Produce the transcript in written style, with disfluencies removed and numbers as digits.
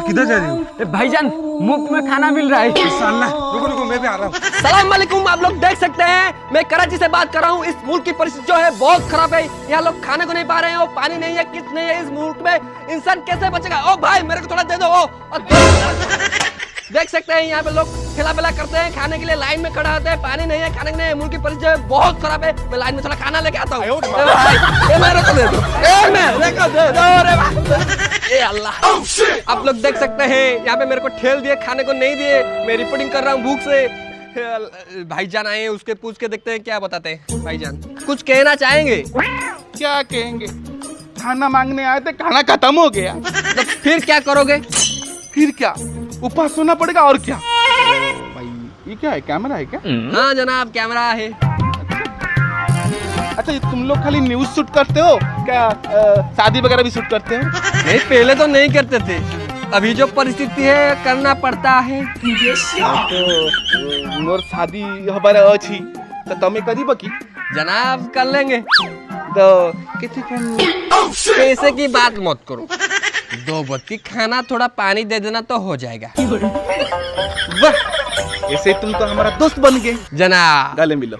किधर जा रही हूँ? भाईजान मुफ्त में खाना मिल रहा है। रुको रुको, मैं भी आ रहा हूँ। सलाम वालेकुम। आप लोग देख सकते हैं मैं कराची से बात कर रहा हूँ। इस मुल्क की परिस्थिति जो है बहुत खराब है। यहाँ लोग खाने को नहीं पा रहे हैं और पानी नहीं है, किस नहीं है। इस मुल्क में इंसान कैसे बचेगा? ओ भाई मेरे को थोड़ा दे दो। देख सकते हैं यहाँ पे लोग ठेला पेला करते हैं, खाने के लिए लाइन में खड़ा होते हैं। पानी नहीं है, खाने के लिए। मुल्क की परिस्थिति बहुत खराब है। मैं लाइन में थोड़ा खाना लेके आता हूँ। आप लोग देख सकते हैं यहाँ पे मेरे को ठेल दिए, खाने को नहीं दिए। मैं रिपोर्टिंग कर रहा हूँ भूख से। भाईजान आए, उसके पूछ के देखते हैं क्या बताते हैं। भाईजान कुछ कहना चाहेंगे? क्या कहेंगे? खाना मांगने आए थे, खाना खत्म हो गया। तो फिर क्या करोगे? फिर क्या, उपवास होना पड़ेगा और क्या। भाई ये क्या है, कैमरा है क्या? हाँ जनाब कैमरा है। अच्छा ये तुम लोग खाली न्यूज शूट करते हो क्या? शादी वगैरह भी शूट करते हो? नहीं पहले तो नहीं करते थे, अभी जो परिस्थिति है करना पड़ता है। तो मोर शादी हमारे अच्छी तो तुम्हें करी बकी जनाब कर लेंगे। तो किसी पैसे की बात मत करो, 2 वक्त की खाना थोड़ा पानी दे देना तो हो जाएगा। वाह, ऐसे तुम तो हमारा दोस्त बन गए जनाब। गले मिलो।